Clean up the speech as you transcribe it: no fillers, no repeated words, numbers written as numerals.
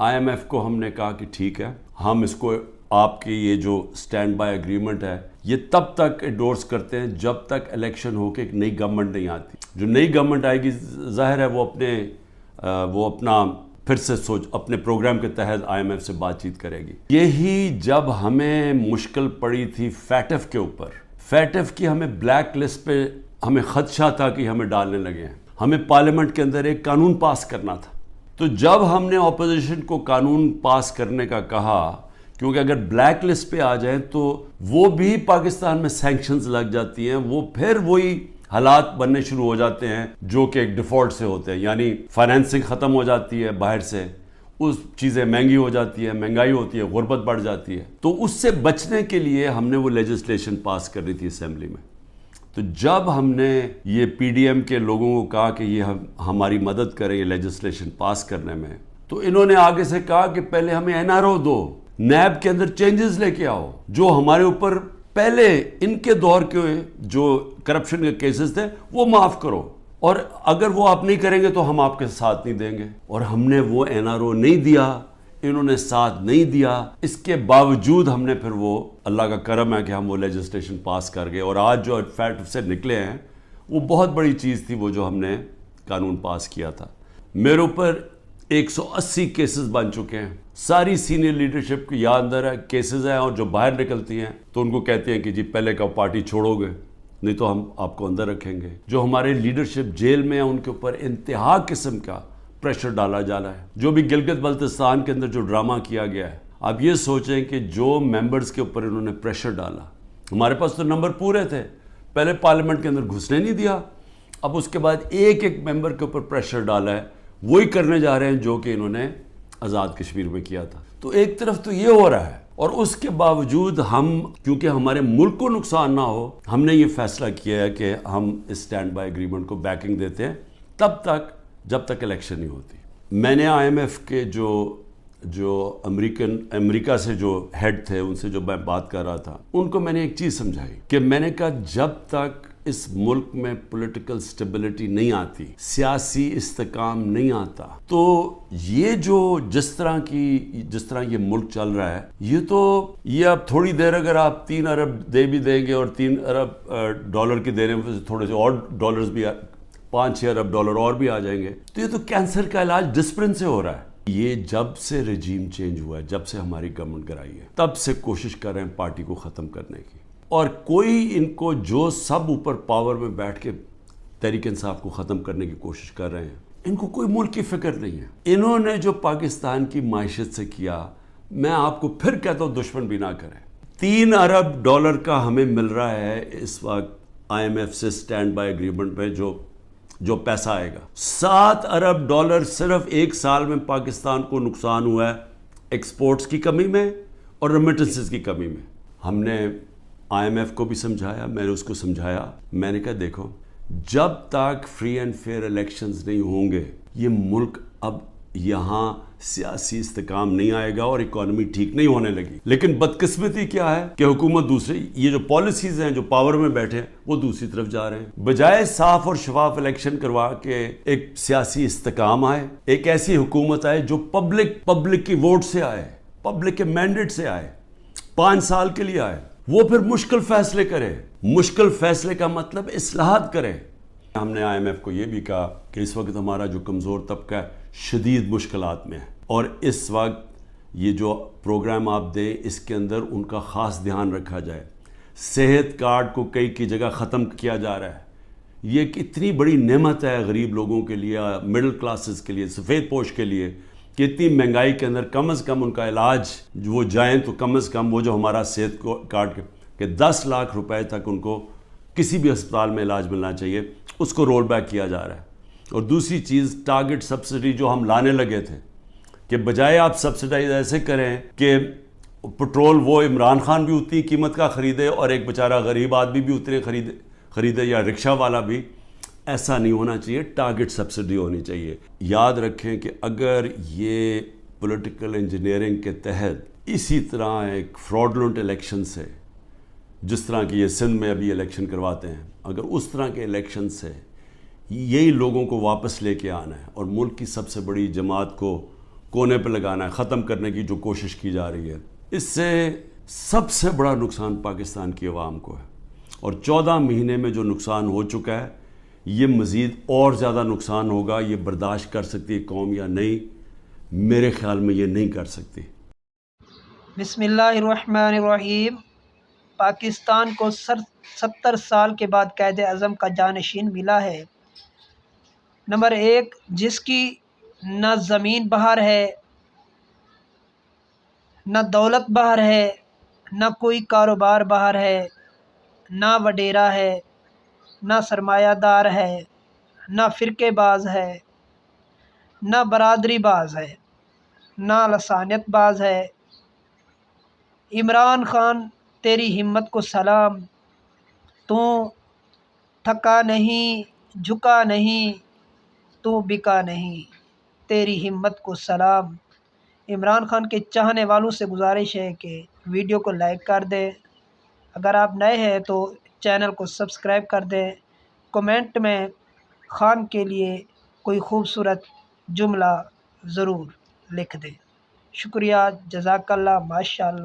IMF کو ہم نے کہا کہ ٹھیک ہے، ہم اس کو آپ کی یہ جو سٹینڈ بائی اگریمنٹ ہے یہ تب تک انڈورس کرتے ہیں جب تک الیکشن ہو کے ایک نئی گورنمنٹ نہیں آتی. جو نئی گورنمنٹ آئے گی ظاہر ہے وہ اپنا پھر سے اپنے پروگرام کے تحت IMF سے بات چیت کرے گی. یہی جب ہمیں مشکل پڑی تھی فیٹف کے اوپر، فیٹف کی ہمیں بلیک لسٹ پہ ہمیں خدشہ تھا کہ ہمیں ڈالنے لگے ہیں. ہمیں پارلیمنٹ کے اندر ایک قانون پاس کرنا تھا. تو جب ہم نے اپوزیشن کو قانون پاس کرنے کا کہا، کیونکہ اگر بلیک لسٹ پہ آ جائیں تو وہ بھی پاکستان میں سینکشنز لگ جاتی ہیں، وہ پھر وہی حالات بننے شروع ہو جاتے ہیں جو کہ ایک ڈیفالٹ سے ہوتے ہیں، یعنی فائنینسنگ ختم ہو جاتی ہے باہر سے، اس چیزیں مہنگی ہو جاتی ہے، مہنگائی ہوتی ہے، غربت بڑھ جاتی ہے. تو اس سے بچنے کے لیے ہم نے وہ لیجسلیشن پاس کرنی تھی اسمبلی میں. تو جب ہم نے یہ PDM کے لوگوں کو کہا کہ یہ ہماری مدد کریں یہ لیجسلیشن پاس کرنے میں، تو انہوں نے آگے سے کہا کہ پہلے ہمیں NRO دو، نیب کے اندر چینجز لے کے آؤ، جو ہمارے اوپر پہلے ان کے دور کے جو کرپشن کے کیسز تھے وہ معاف کرو، اور اگر وہ آپ نہیں کریں گے تو ہم آپ کے ساتھ نہیں دیں گے. اور ہم نے وہ NRO نہیں دیا، انہوں نے ساتھ نہیں دیا. اس کے باوجود ہم نے پھر وہ، اللہ کا کرم ہے کہ ہم وہ لیجسلیشن پاس کر گئے، اور آج جو فیٹ سے نکلے ہیں وہ بہت بڑی چیز تھی، وہ جو ہم نے قانون پاس کیا تھا. میرے اوپر 180 کیسز بن چکے ہیں. ساری سینئر لیڈرشپ کی یاد اندر ہے کیسز ہیں، اور جو باہر نکلتی ہیں تو ان کو کہتے ہیں کہ جی پہلے کا پارٹی چھوڑو گے نہیں تو ہم آپ کو اندر رکھیں گے. جو ہمارے لیڈرشپ جیل میں ہیں ان کے اوپر انتہا قسم کا پریشر ڈالا جا رہا ہے. جو بھی گلگت بلتستان کے اندر جو ڈرامہ کیا گیا ہے، آپ یہ سوچیں کہ جو ممبرز کے اوپر انہوں نے پریشر ڈالا، ہمارے پاس تو نمبر پورے تھے، پہلے پارلیمنٹ کے اندر گھسنے نہیں دیا، اب اس کے بعد ایک ایک ممبر کے اوپر پریشر ڈالا ہے، وہی کرنے جا رہے ہیں جو کہ انہوں نے آزاد کشمیر میں کیا تھا. تو ایک طرف تو یہ ہو رہا ہے، اور اس کے باوجود ہم، کیونکہ ہمارے ملک کو نقصان نہ ہو، ہم نے یہ فیصلہ کیا ہے کہ ہم اس سٹینڈ بائی اگریمنٹ کو بیکنگ دیتے ہیں تب تک جب تک الیکشن نہیں ہوتی. میں نے IMF کے جو امریکہ سے جو ہیڈ تھے ان سے جو میں بات کر رہا تھا، ان کو میں نے ایک چیز سمجھائی کہ میں نے کہا جب تک اس ملک میں پولیٹیکل سٹیبلٹی نہیں آتی، سیاسی استحکام نہیں آتا، تو یہ جو جس طرح یہ ملک چل رہا ہے، یہ اب تھوڑی دیر اگر آپ 3 ارب دے بھی دیں گے اور 3 ارب ڈالر کے دینے میں تھوڑے سے اور ڈالرز بھی 5-6 ارب ڈالر اور بھی آ جائیں گے، تو یہ تو کینسر کا علاج ڈسپرن سے ہو رہا ہے. یہ جب سے رجیم چینج ہوا ہے، جب سے ہماری گورنمنٹ گرائی ہے، تب سے کوشش کر رہے ہیں پارٹی کو ختم کرنے کی. اور کوئی ان کو جو سب اوپر پاور میں بیٹھ کے تحریک انصاف کو ختم کرنے کی کوشش کر رہے ہیں، ان کو کوئی ملک کی فکر نہیں ہے. انہوں نے جو پاکستان کی معیشت سے کیا، میں آپ کو پھر کہتا ہوں دشمن بھی نہ کریں. 3 ارب ڈالر کا ہمیں مل رہا ہے اس وقت IMF سے سٹینڈ بائی اگریمنٹ میں جو پیسہ آئے گا. 7 ارب ڈالر صرف ایک سال میں پاکستان کو نقصان ہوا ہے ایکسپورٹس کی کمی میں اور ریمیٹنسز کی کمی میں. ہم نے IMF کو بھی سمجھایا، میں نے اس کو سمجھایا، میں نے کہا دیکھو جب تک فری اینڈ فیئر الیکشنز نہیں ہوں گے یہ ملک اب یہاں سیاسی استحکام نہیں آئے گا اور اکانومی ٹھیک نہیں ہونے لگی. لیکن بدقسمتی کیا ہے کہ حکومت دوسری، یہ جو پالیسیز ہیں جو پاور میں بیٹھے ہیں وہ دوسری طرف جا رہے ہیں. بجائے صاف اور شفاف الیکشن کروا کے ایک سیاسی استحکام آئے، ایک ایسی حکومت آئے جو پبلک کی ووٹ سے آئے، پبلک کے مینڈیٹ سے آئے، 5 سال کے لیے آئے، وہ پھر مشکل فیصلے کرے. مشکل فیصلے کا مطلب اصلاحات کرے. ہم نے IMF کو یہ بھی کہا کہ اس وقت ہمارا جو کمزور طبقہ ہے شدید مشکلات میں ہے، اور اس وقت یہ جو پروگرام آپ دیں اس کے اندر ان کا خاص دھیان رکھا جائے. صحت کارڈ کو کئی کی جگہ ختم کیا جا رہا ہے. یہ اتنی بڑی نعمت ہے غریب لوگوں کے لیے، مڈل کلاسز کے لیے، سفید پوش کے لیے، کہ اتنی مہنگائی کے اندر کم از کم ان کا علاج وہ جائیں تو کم از کم وہ جو ہمارا صحت کارڈ کہ 10 لاکھ روپے تک ان کو کسی بھی ہسپتال میں علاج ملنا چاہیے، اس کو رول بیک کیا جا رہا ہے. اور دوسری چیز ٹارگٹ سبسڈی جو ہم لانے لگے تھے، کہ بجائے آپ سبسڈائز ایسے کریں کہ پٹرول وہ عمران خان بھی اتنی قیمت کا خریدے اور ایک بیچارہ غریب آدمی بھی اتنے خریدے یا رکشہ والا بھی، ایسا نہیں ہونا چاہیے. ٹارگٹ سبسڈی ہونی چاہیے. یاد رکھیں کہ اگر یہ پولیٹیکل انجینئرنگ کے تحت اسی طرح ایک فراڈلنٹ الیکشن سے، جس طرح کی یہ سندھ میں ابھی الیکشن کرواتے ہیں، اگر اس طرح کے الیکشن سے یہی لوگوں کو واپس لے کے آنا ہے اور ملک کی سب سے بڑی جماعت کو کونے پہ لگانا ہے، ختم کرنے کی جو کوشش کی جا رہی ہے، اس سے سب سے بڑا نقصان پاکستان کی عوام کو ہے، اور 14 مہینے میں جو نقصان ہو چکا ہے یہ مزید اور زیادہ نقصان ہوگا۔ یہ برداشت کر سکتی ہے قوم یا نہیں؟ میرے خیال میں یہ نہیں کر سکتی۔ بسم اللہ الرحمن الرحیم۔ پاکستان کو 70 سال کے بعد قائد اعظم کا جانشین ملا ہے۔ نمبر 1، جس کی نہ زمین باہر ہے، نہ دولت باہر ہے، نہ کوئی کاروبار باہر ہے، نہ وڈیرا ہے، نہ سرمایہ دار ہے، نہ فرقے باز ہے، نہ برادری باز ہے، نہ لسانیت باز ہے۔ عمران خان تیری ہمت کو سلام، تو تھکا نہیں، جھکا نہیں، تو بکا نہیں، تیری ہمت کو سلام۔ عمران خان کے چاہنے والوں سے گزارش ہے کہ ویڈیو کو لائک کر دیں، اگر آپ نئے ہیں تو چینل کو سبسکرائب کر دیں، کمنٹ میں خان کے لیے کوئی خوبصورت جملہ ضرور لکھ دیں۔ شکریہ، جزاک اللہ، ماشاء اللہ۔